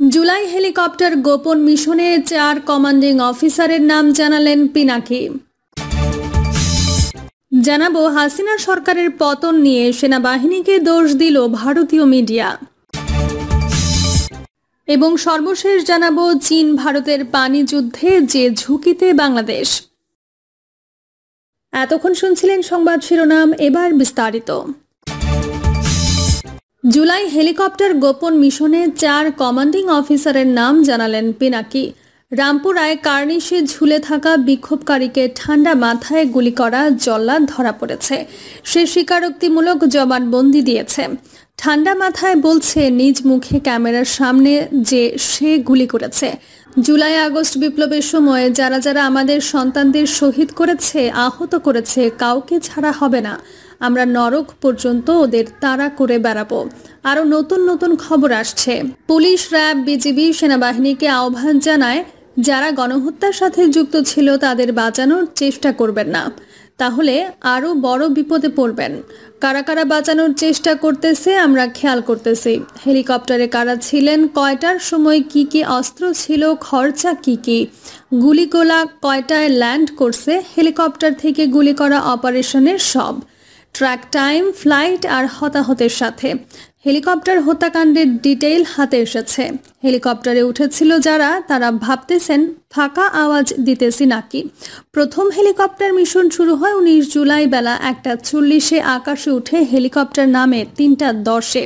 July helicopter গোপন মিশনে 4 commanding অফিসারের নাম জানালেন পিনাকি। জানাবো হাসিনা সরকারের পতন নিয়ে সেনাবাহিনীকে দোষ দিল ভারতীয় মিডিয়া। এবং সর্বশেষ জানাবো চীন ভারতের পানি যুদ্ধে যে ঝুঁকিতে বাংলাদেশ। এতক্ষণ শুনছিলেন সংবাদ শিরোনাম, এবার বিস্তারিত। জুলাই হেলিকপ্টার গোপন মিশনে 4 কমান্ডিং অফিসারের নাম জানালেন পিনাকি। রামপুরায় কার্নিশে ঝুলে থাকা বিক্ষোভকারীকে ঠান্ডা মাথায় গুলি করা জল্লাদ ধরা পড়েছে। সে স্বীকারোক্তিমূলক জবানবন্দি দিয়েছে। ঠান্ডা মাথায় বলছে নিজ মুখে ক্যামেরার সামনে যে সে গুলি করেছে। জুলাই আগস্ট বিপ্লবের সময় যারা যারা আমাদের সন্তানদের শহীদ করেছে, আহত করেছে, কাউকে ছাড়া হবে না। আমরা নরক পর্যন্ত ওদের তাড়া করে বেড়াবো। আরো নতুন নতুন খবর আসছে। পুলিশ, র্যাব, বিজিবি, সেনাবাহিনীকে আহ্বান জানায় যারা গণহত্যার সাথে যুক্ত ছিল তাদের বাঁচানোর চেষ্টা করবেন না, তাহলে আরো বড় বিপদে পড়বেন। কারা কারা বাঁচানোর চেষ্টা করতেছে আমরা খেয়াল করতেছি। হেলিকপ্টারে কারা ছিলেন, কয়টার সময় কি কি অস্ত্র ছিল, খরচা কি কি, গুলিগোলা কয়টায় ল্যান্ড করছে, হেলিকপ্টার থেকে গুলি করা অপারেশনের সব ট্র্যাক টাইম, ফ্লাইট আর হতাহতের সাথে হেলিকপ্টার হত্যাকাণ্ডের ডিটেইল হাতে এসেছে। হেলিকপ্টারে উঠেছিল যারা, তারা ভাবতেছেন ফাঁকা আওয়াজ দিতেছি নাকি। প্রথম হেলিকপ্টার মিশন শুরু হয় 19 জুলাই বেলা 1:40-এ। আকাশে উঠে হেলিকপ্টার নামে 3:10-এ।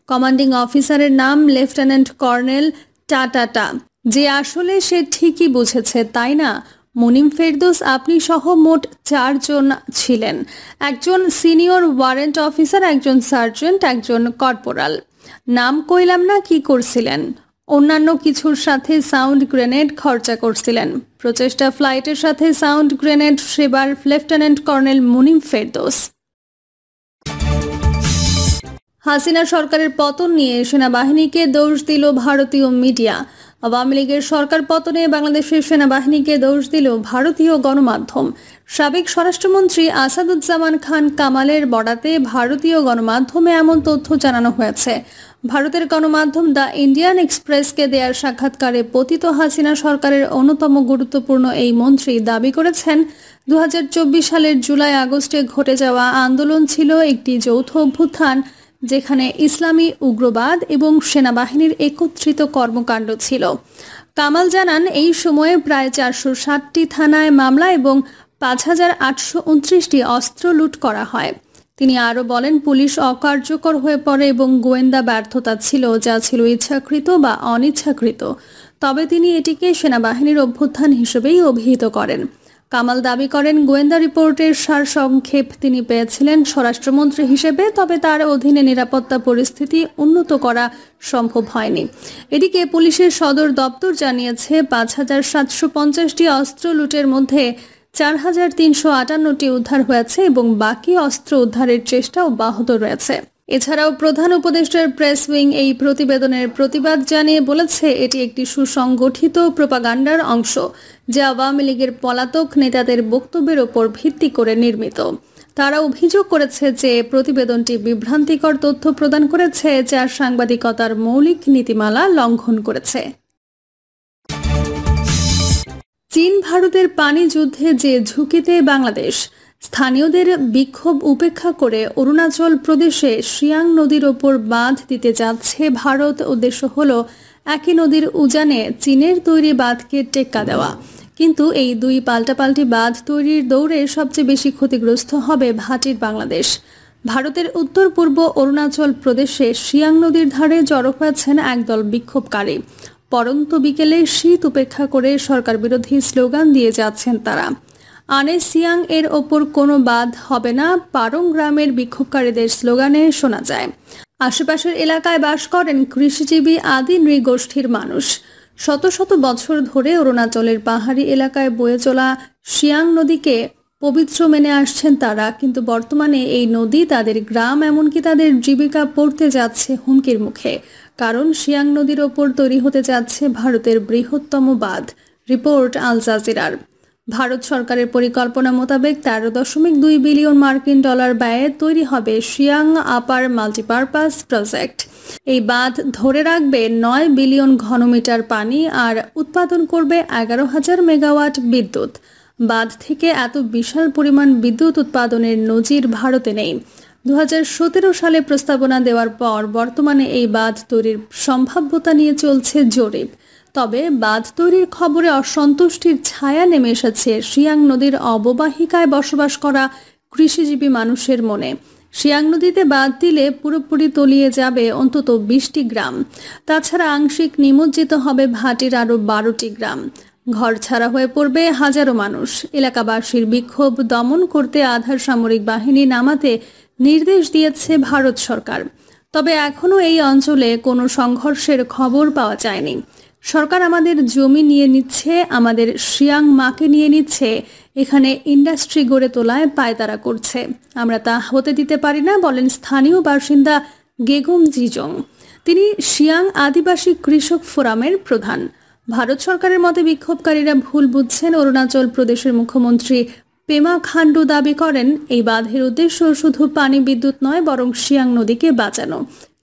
কমান্ডিং অফিসারের নাম লেফটেন্যান্ট কর্নেল টাটাটা। যে আসলে সে ঠিকই বুঝেছে, তাই না? মুনিম ফেরদৌস আপনি সহ মোট 4 জন ছিলেন। একজন সিনিয়র ওয়ারেন্ট অফিসার, একজন সার্জেন্ট, একজন কর্পোরাল। নাম কইলাম না, কি করছিলেন? অন্যান্য কিছুর সাথে সাউন্ড গ্রেনেড খরচা করছিলেন। প্রচেষ্টা ফ্লাইটের সাথে সাউন্ড গ্রেনেড সেবার লেফটেন্যান্ট কর্নেল মুনিম ফেরদৌস। হাসিনা সরকারের পতন নিয়ে সেনাবাহিনীকে দোষ দিল ভারতীয় মিডিয়া। আওয়ামী লীগের সরকার পতনে বাংলাদেশের সেনাবাহিনীকে দোষ দিল ভারতীয় গণমাধ্যম। সাবেক স্বরাষ্ট্রমন্ত্রী আসাদুজ্জামান খান কামালের বরাতে ভারতীয় গণমাধ্যমে এমন তথ্য জানানো হয়েছে। ভারতের গণমাধ্যম দ্য ইন্ডিয়ান এক্সপ্রেসকে দেয়ার সাক্ষাৎকারে পতিত হাসিনা সরকারের অন্যতম গুরুত্বপূর্ণ এই মন্ত্রী দাবি করেছেন 2024 সালের জুলাই আগস্টে ঘটে যাওয়া আন্দোলন ছিল একটি যৌথ অভ্যুত্থান, যেখানে ইসলামী উগ্রবাদ এবং সেনাবাহিনীর একত্রিত কর্মকাণ্ড ছিল। কামাল জানান এই সময়ে প্রায় 460টি থানায় মামলা এবং 5829টি অস্ত্র লুট করা হয়। তিনি আরও বলেন পুলিশ অকার্যকর হয়ে পড়ে এবং গোয়েন্দা ব্যর্থতা ছিল, যা ছিল ইচ্ছাকৃত বা অনিচ্ছাকৃত। তবে তিনি এটিকে সেনাবাহিনীর অভ্যুত্থান হিসেবেই অভিহিত করেন। কামাল দাবি করেন গোয়েন্দা রিপোর্টের সারসংক্ষেপ তিনি পেয়েছিলেন স্বরাষ্ট্রমন্ত্রী হিসেবে, তবে তার অধীনে নিরাপত্তা পরিস্থিতি উন্নত করা সম্ভব হয়নি। এদিকে পুলিশের সদর দপ্তর জানিয়েছে 5750টি অস্ত্র লুটের মধ্যে 4358টি উদ্ধার হয়েছে এবং বাকি অস্ত্র উদ্ধারের চেষ্টা অব্যাহত রয়েছে। এছাড়াও প্রধান উপদেষ্টার প্রেস উইং এই প্রতিবেদনের প্রতিবাদ জানিয়ে বলেছে এটি একটি সুসংগঠিত প্রোপাগান্ডার অংশ, যা আওয়ামী লীগের পলাতক নেতাদের বক্তব্যের ওপর ভিত্তি করে নির্মিত। তারা অভিযোগ করেছে যে প্রতিবেদনটি বিভ্রান্তিকর তথ্য প্রদান করেছে, যা সাংবাদিকতার মৌলিক নীতিমালা লঙ্ঘন করেছে। চীন ভারতের পানি যুদ্ধে যে ঝুঁকিতে বাংলাদেশ। স্থানীয়দের বিক্ষোভ উপেক্ষা করে অরুণাচল প্রদেশে সিয়াং নদীর ওপর বাঁধ দিতে যাচ্ছে ভারত। উদ্দেশ্য হল একই নদীর উজানে চীনের তৈরি বাঁধকে টেক্কা দেওয়া। কিন্তু এই দুই পাল্টাপাল্টি বাঁধ তৈরির দৌড়ে সবচেয়ে বেশি ক্ষতিগ্রস্ত হবে ভাটির বাংলাদেশ। ভারতের উত্তর পূর্ব অরুণাচল প্রদেশে সিয়াং নদীর ধারে জড়ো হয়েছেন একদল বিক্ষোভকারী। পরন্ত বিকেলে শীত উপেক্ষা করে সরকার বিরোধী স্লোগান দিয়ে যাচ্ছেন তারা। আনে সিয়াং এর ওপর কোনো বাঁধ হবে না, পারং গ্রামের বিক্ষোভকারীদের স্লোগানে শোনা যায়। আশেপাশের এলাকায় বাস করেন কৃষিজীবী আদি নৃগোষ্ঠীর মানুষ। শত শত বছর ধরে অরুণাচলের পাহাড়ি এলাকায় বয়ে চলা সিয়াং নদীকে পবিত্র মেনে আসছেন তারা, কিন্তু বর্তমানে এই নদী তাদের গ্রাম, এমনকি তাদের জীবিকা পড়তে যাচ্ছে হুমকির মুখে। কারণ সিয়াং নদীর ওপর তৈরি হতে যাচ্ছে ভারতের বৃহত্তম বাঁধ। রিপোর্ট আল জাজিরার। ভারত সরকারের পরিকল্পনা মোতাবেক 13.2 বিলিয়ন মার্কিন ডলার ব্যয়ে তৈরি হবে সিয়াং আপার মাল্টিপারপাস প্রজেক্ট। এই বাঁধ ধরে রাখবে 9 বিলিয়ন ঘনমিটার পানি আর উৎপাদন করবে 11,000 মেগাওয়াট বিদ্যুৎ। বাঁধ থেকে এত বিশাল পরিমাণ বিদ্যুৎ উৎপাদনের নজির ভারতে নেই। 2017 সালে প্রস্তাবনা দেওয়ার পর বর্তমানে এই বাঁধ তৈরির সম্ভাব্যতা নিয়ে চলছে জরিপ। তবে বাঁধ তৈরির খবরে অসন্তুষ্টির ছায়া নেমে এসেছে সিয়াং নদীর অববাহিকায় বসবাস করা কৃষিজীবী মানুষের মনে। সিয়াং নদীতে বাঁধ দিলে পুরোপুরি তলিয়ে যাবে অন্তত 20টি গ্রাম। তাছাড়া আংশিক নিমজ্জিত হবে ভাটির আরও 12টি গ্রাম। ঘর ছাড়া হয়ে পড়বে হাজারো মানুষ। এলাকাবাসীর বিক্ষোভ দমন করতে আধার সামরিক বাহিনী নামাতে নির্দেশ দিয়েছে ভারত সরকার। তবে এখনও এই অঞ্চলে কোনো সংঘর্ষের খবর পাওয়া যায়নি। সরকার আমাদের জমি নিয়ে নিচ্ছে, আমাদের সিয়াং মাকে নিয়ে নিচ্ছে, এখানে ইন্ডাস্ট্রি গড়ে তোলায় পায়তারা করছে। আমরা তা হতে দিতে পারি না, বলেন স্থানীয় বাসিন্দা গেগুম জিজং। তিনি সিয়াং আদিবাসী কৃষক ফোরামের প্রধান। ভারত সরকারের মতে বিক্ষোভকারীরা ভুল বুঝছেন। অরুণাচল প্রদেশের মুখ্যমন্ত্রী পেমা খান্ডু দাবি করেন এই বাঁধের উদ্দেশ্য শুধু পানি বিদ্যুৎ নয়, বরং সিয়াং নদীকে বাঁচানো।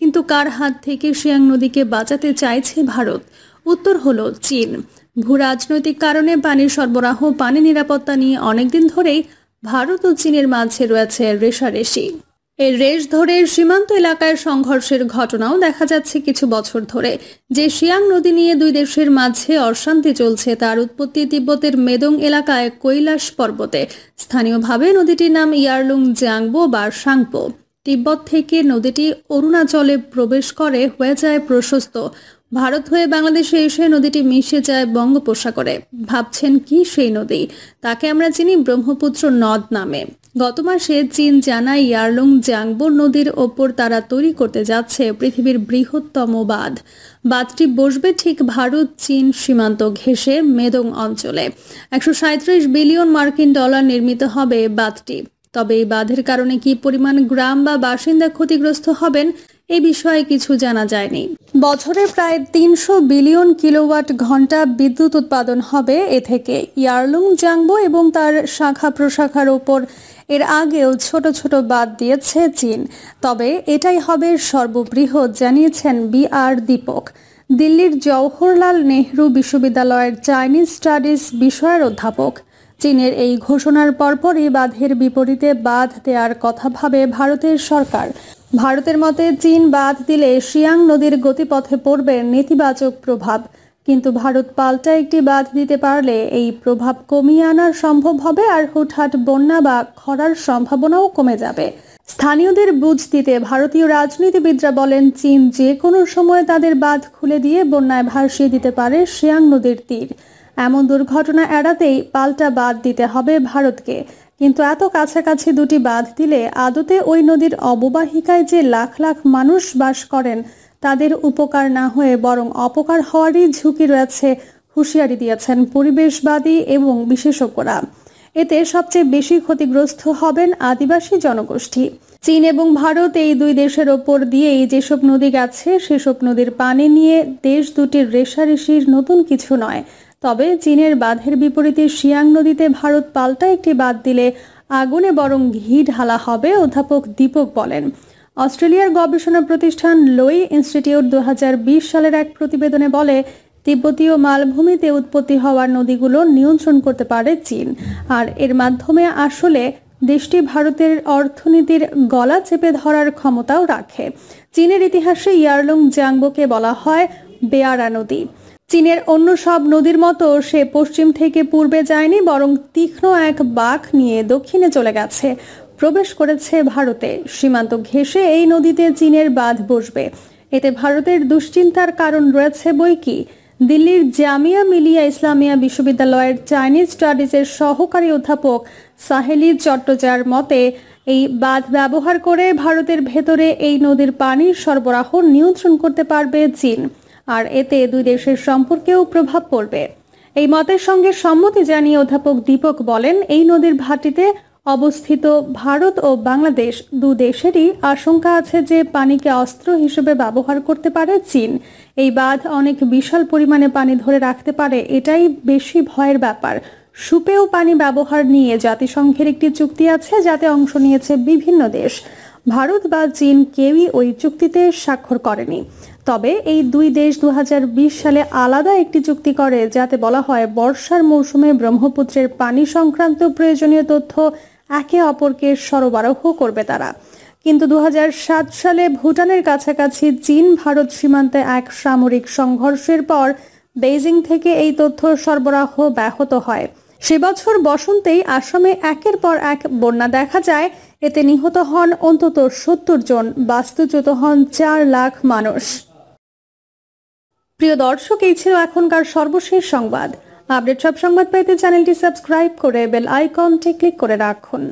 কিন্তু কার হাত থেকে সিয়াং নদীকে বাঁচাতে চাইছে ভারত? উত্তর হলো চীন। ভূ রাজনৈতিক কারণে পানির সরবরাহ, পানি নিরাপত্তা নিয়ে অনেকদিন ধরেই ভারত ও চীনের মাঝে রয়েছে রেষারেষি। এর রেশ ধরে সীমান্ত এলাকায় সংঘর্ষের ঘটনাও দেখা যাচ্ছে কিছু বছর ধরে। যে সিয়াং নদী নিয়ে দুই দেশের মাঝে অশান্তি চলছে তার উৎপত্তি তিব্বতের মেদং এলাকায় কৈলাস পর্বতে। স্থানীয়ভাবে নদীটির নাম ইয়ারলুং জাংবো বা সাংপো। তিব্বত থেকে নদীটি অরুণাচলে প্রবেশ করে হয়ে যায় প্রশস্ত। ভারত হয়ে বাংলাদেশে এসে নদীটি মিশে যায় বঙ্গোপসাগরে। ভাবছেন কি সেই নদী? তাকে আমরা চিনি ব্রহ্মপুত্র নদ নামে। গত মাসে চীন জানায় ইয়ারলুং জাংবো নদীর ওপর তারা তৈরি করতে যাচ্ছে পৃথিবীর বৃহত্তম বাঁধ। বাঁধটি বসবে ঠিক ভারত চীন সীমান্ত ঘেঁষে মেদং অঞ্চলে। 137 বিলিয়ন মার্কিন ডলার নির্মিত হবে বাঁধটি। তবে এই বাঁধের কারণে কি পরিমাণ গ্রাম বা বাসিন্দা ক্ষতিগ্রস্ত হবেন এ বিষয়ে কিছু জানা যায়নি। বছরে প্রায় 300 বিলিয়ন কিলোওয়াট ঘন্টা বিদ্যুৎ উৎপাদন হবে এ থেকে। ইয়ারলুং জাংবো এবং তার শাখা প্রশাখার ওপর এর আগেও ছোট ছোট বাঁধ দিয়েছে চীন। তবে এটাই হবে সর্ববৃহৎ, জানিয়েছেন BR দীপক। দিল্লির জওহরলাল নেহরু বিশ্ববিদ্যালয়ের চাইনিজ স্টাডিজ বিষয়ের অধ্যাপক। চীনের এই ঘোষণার পরপরই বাঁধের বিপরীতে বাঁধ দেওয়ার কথা ভাবে ভারতের সরকার। ভারতের মতে চীন বাঁধ দিলে সিয়াং নদীর গতিপথে পড়বে নেতিবাচক প্রভাব। কিন্তু ভারত পাল্টা একটি বাঁধ দিতে পারলে এই প্রভাব কমিয়ে আনা সম্ভব হবে, আর হুটহাট বন্যা বা খরার সম্ভাবনাও কমে যাবে। স্থানীয়দের বুঝ দিতে ভারতীয় রাজনীতিবিদরা বলেন চীন যে কোনো সময় তাদের বাঁধ খুলে দিয়ে বন্যায় ভাসিয়ে দিতে পারে সিয়াং নদীর তীর। এমন দুর্ঘটনা এড়াতেই পাল্টা বাঁধ দিতে হবে ভারতকে। কিন্তু এত কাছাকাছি দুটি বাঁধ দিলে আদতে ওই নদীর অববাহিকায় যে লাখ লাখ মানুষ বাস করেন তাদের উপকার না হয়ে বরং অপকার হওয়ারই ঝুঁকি রয়েছে, হুঁশিয়ারি দিয়েছেন পরিবেশবাদী এবং বিশেষজ্ঞরা। এতে সবচেয়ে বেশি ক্ষতিগ্রস্ত হবেন আদিবাসী জনগোষ্ঠী। চীন এবং ভারত এই দুই দেশের ওপর দিয়েই যেসব নদী গেছে সেসব নদীর পানি নিয়ে দেশ দুটির রেষারেষির নতুন কিছু নয়। তবে চীনের বাঁধের বিপরীতে সিয়াং নদীতে ভারত পাল্টা একটি বাঁধ দিলে আগুনে বরং ঘি ঢালা হবে, অধ্যাপক দীপক বলেন। অস্ট্রেলিয়ার গবেষণা প্রতিষ্ঠান লোই ইনস্টিটিউট 2020 সালের এক প্রতিবেদনে বলে তিব্বতীয় মালভূমিতে উৎপত্তি হওয়ার নদীগুলো নিয়ন্ত্রণ করতে পারে চীন। আর এর মাধ্যমে আসলে দেশটি ভারতের অর্থনীতির গলা চেপে ধরার ক্ষমতাও রাখে। চীনের ইতিহাসে ইয়ারলুং জাংবোকে বলা হয় বেয়ারা নদী। চীনের অন্য সব নদীর মতো সে পশ্চিম থেকে পূর্বে যায়নি, বরং তীক্ষ্ণ এক বাঁক নিয়ে দক্ষিণে চলে গেছে, প্রবেশ করেছে ভারতে। সীমান্ত ঘেঁষে এই নদীতে চীনের বাঁধ বসবে। এতে ভারতের দুশ্চিন্তার কারণ রয়েছে বই কি। দিল্লির জামিয়া মিলিয়া ইসলামিয়া বিশ্ববিদ্যালয়ের চাইনিজ স্টাডিজের সহকারী অধ্যাপক সাহেলি চট্টোজার মতে এই বাঁধ ব্যবহার করে ভারতের ভেতরে এই নদীর পানির সরবরাহ নিয়ন্ত্রণ করতে পারবে চীন। আর এতে দুই দেশের সম্পর্কেও প্রভাব পড়বে। এই মতের সঙ্গে সম্মতি জানিয়ে অধ্যাপক দীপক বলেন এই নদীর ভাটিতে অবস্থিত ভারত ও বাংলাদেশ দু দেশেরই আশঙ্কা আছে যে পানিকে অস্ত্র হিসেবে ব্যবহার করতে পারে চীন। এই বাঁধ অনেক বিশাল পরিমাণে পানি ধরে রাখতে পারে, এটাই বেশি ভয়ের ব্যাপার। সুপেয় পানি ব্যবহার নিয়ে জাতিসংঘের একটি চুক্তি আছে, যাতে অংশ নিয়েছে বিভিন্ন দেশ। ভারত বা চীন কেউই ওই চুক্তিতে স্বাক্ষর করেনি। তবে এই দুই দেশ 2020 সালে আলাদা একটি চুক্তি করে, যাতে বলা হয় বর্ষার মৌসুমে ব্রহ্মপুত্রের পানি সংক্রান্ত প্রয়োজনীয় তথ্য একে অপরকে সরবরাহ করবে তারা। কিন্তু 2007 সালে ভুটানের কাছাকাছি চীন ভারত সীমান্তে এক সামরিক সংঘর্ষের পর বেইজিং থেকে এই তথ্য সরবরাহ ব্যাহত হয়। সে বছর বসন্তেই আসামে একের পর এক বন্যা দেখা যায়। এতে নিহত হন অন্তত 70 জন, বাস্তুচ্যুত হন 4 লাখ মানুষ। প্রিয় দর্শক, এই ছিল এখনকার সর্বশেষ সংবাদ। আপডেট সব সংবাদ পেতে চ্যানেলটি সাবস্ক্রাইব করে বেল আইকনটি ক্লিক করে রাখুন।